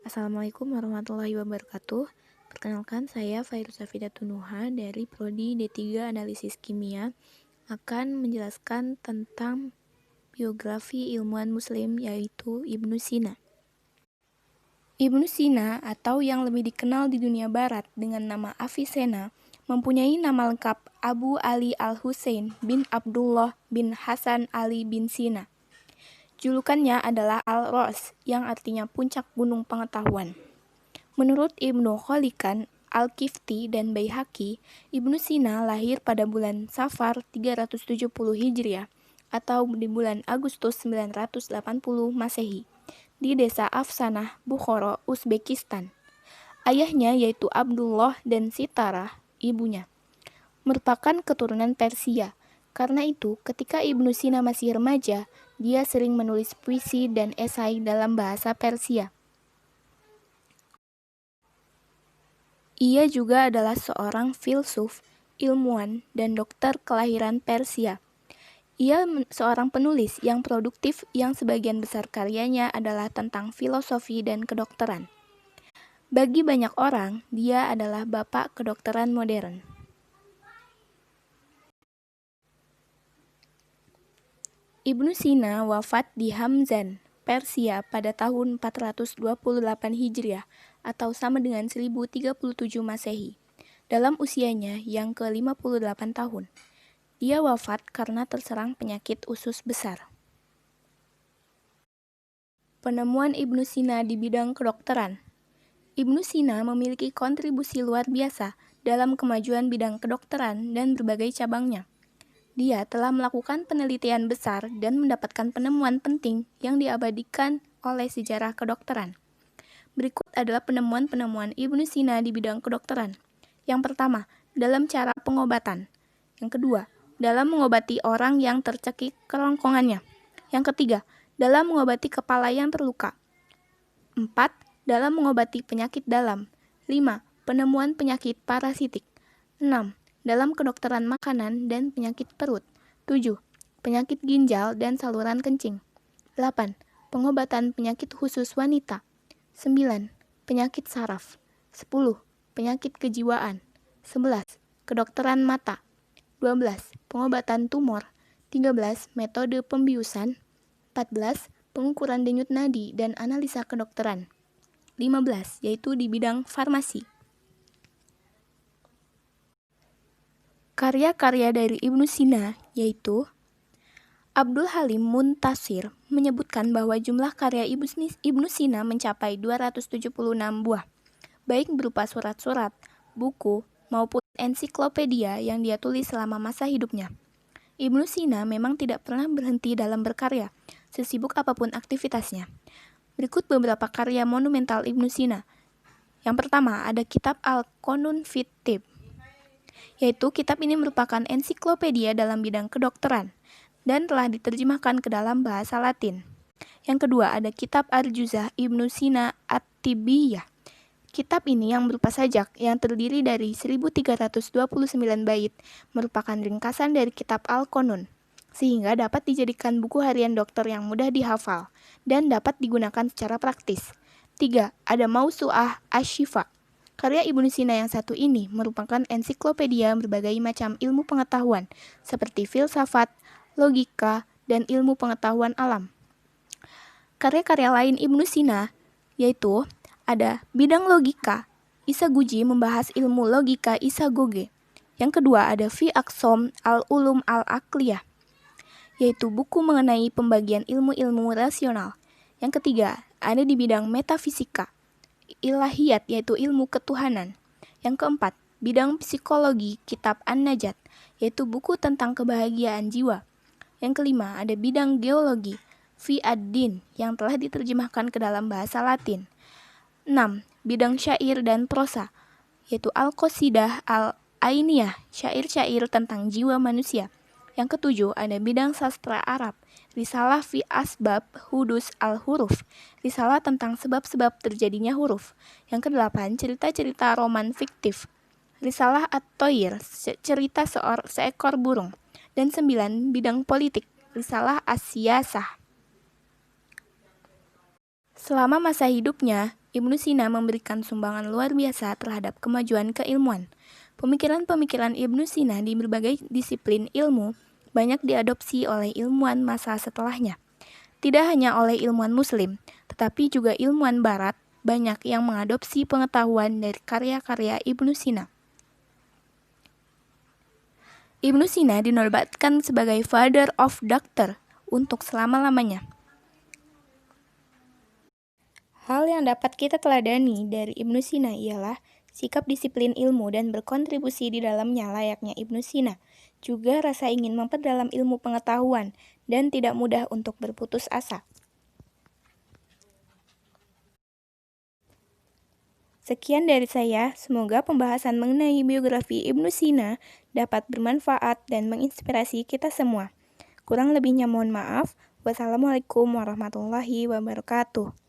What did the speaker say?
Assalamualaikum warahmatullahi wabarakatuh. Perkenalkan, saya Fairuz Tunuha dari Prodi D3 Analisis Kimia akan menjelaskan tentang biografi ilmuwan Muslim yaitu Ibnu Sina. Ibnu Sina atau yang lebih dikenal di dunia barat dengan nama Avicenna mempunyai nama lengkap Abu Ali Al-Husain bin Abdullah bin Hasan Ali bin Sina. Julukannya adalah Al-Ros yang artinya puncak gunung pengetahuan. Menurut Ibnu Khalikan, Al-Kifti, dan Baihaqi, Ibnu Sina lahir pada bulan Safar 370 Hijriah atau di bulan Agustus 980 Masehi di desa Afsanah, Bukhara, Uzbekistan. Ayahnya yaitu Abdullah dan Sitarah, ibunya, merupakan keturunan Persia. Karena itu, ketika Ibnu Sina masih remaja, dia sering menulis puisi dan esai dalam bahasa Persia. Ia juga adalah seorang filsuf, ilmuwan, dan dokter kelahiran Persia. Ia seorang penulis yang produktif yang sebagian besar karyanya adalah tentang filosofi dan kedokteran. Bagi banyak orang, dia adalah bapak kedokteran modern. Ibnu Sina wafat di Hamzan, Persia pada tahun 428 Hijriah atau sama dengan 1037 Masehi, dalam usianya yang ke-58 tahun. Dia wafat karena terserang penyakit usus besar. Penemuan Ibnu Sina di bidang kedokteran. Ibnu Sina memiliki kontribusi luar biasa dalam kemajuan bidang kedokteran dan berbagai cabangnya. Dia telah melakukan penelitian besar dan mendapatkan penemuan penting yang diabadikan oleh sejarah kedokteran. Berikut adalah penemuan-penemuan Ibnu Sina di bidang kedokteran. Yang pertama, dalam cara pengobatan. Yang kedua, dalam mengobati orang yang tercekik kerongkongannya. Yang ketiga, dalam mengobati kepala yang terluka. 4. Dalam mengobati penyakit dalam. 5. Penemuan penyakit parasitik. 6. Dalam kedokteran makanan dan penyakit perut. 7. Penyakit ginjal dan saluran kencing. 8. Pengobatan penyakit khusus wanita. 9. Penyakit saraf. 10. Penyakit kejiwaan. 11. Kedokteran mata. 12. Pengobatan tumor. 13. Metode pembiusan. 14. Pengukuran denyut nadi dan analisa kedokteran. 15. Yaitu di bidang farmasi. Karya-karya dari Ibnu Sina yaitu Abdul Halim Muntasir menyebutkan bahwa jumlah karya Ibnu Sina mencapai 276 buah, baik berupa surat-surat, buku, maupun ensiklopedia yang dia tulis selama masa hidupnya. Ibnu Sina memang tidak pernah berhenti dalam berkarya, sesibuk apapun aktivitasnya. Berikut beberapa karya monumental Ibnu Sina. Yang pertama, ada kitab Al-Qanun fit Tibb, yaitu kitab ini merupakan ensiklopedia dalam bidang kedokteran dan telah diterjemahkan ke dalam bahasa Latin. Yang kedua, ada kitab Arjuzah Ibnu Sina At-Tibbiyah. Kitab ini yang berupa sajak yang terdiri dari 1329 bait merupakan ringkasan dari kitab Al-Qanun, sehingga dapat dijadikan buku harian dokter yang mudah dihafal dan dapat digunakan secara praktis. 3. Ada Mausu'ah Asy-Syifa. Karya Ibnu Sina yang satu ini merupakan ensiklopedia berbagai macam ilmu pengetahuan, seperti filsafat, logika, dan ilmu pengetahuan alam. Karya-karya lain Ibnu Sina yaitu ada bidang logika. Isaguji membahas ilmu logika isagoge. Yang kedua ada Fi Aqsam al-Ulum al-Aqliyah, yaitu buku mengenai pembagian ilmu-ilmu rasional. Yang ketiga ada di bidang metafisika. Ilahiyat yaitu ilmu ketuhanan. Yang keempat, bidang psikologi kitab An-Najat, yaitu buku tentang kebahagiaan jiwa. Yang kelima, ada bidang geologi Fi ad-Din yang telah diterjemahkan ke dalam bahasa Latin. 6. Bidang syair dan prosa, yaitu Al-Qasidah Al-Ainiyah, syair-syair tentang jiwa manusia. Yang ketujuh, ada bidang sastra Arab, Risalah fi Asbab Hudus al-Huruf, risalah tentang sebab-sebab terjadinya huruf. Yang kedelapan, cerita-cerita roman fiktif, Risalah At-Toyir, cerita seekor burung. Dan 9, bidang politik, Risalah As-Siyasah. Selama masa hidupnya, Ibnu Sina memberikan sumbangan luar biasa terhadap kemajuan keilmuan. Pemikiran-pemikiran Ibnu Sina di berbagai disiplin ilmu banyak diadopsi oleh ilmuwan masa setelahnya. Tidak hanya oleh ilmuwan Muslim, tetapi juga ilmuwan Barat banyak yang mengadopsi pengetahuan dari karya-karya Ibnu Sina. Ibnu Sina dinobatkan sebagai Father of Doctor untuk selama-lamanya. Hal yang dapat kita teladani dari Ibnu Sina ialah sikap disiplin ilmu dan berkontribusi di dalamnya layaknya Ibnu Sina, juga rasa ingin memperdalam ilmu pengetahuan dan tidak mudah untuk berputus asa. Sekian dari saya, semoga pembahasan mengenai biografi Ibnu Sina dapat bermanfaat dan menginspirasi kita semua. Kurang lebihnya mohon maaf. Wassalamualaikum warahmatullahi wabarakatuh.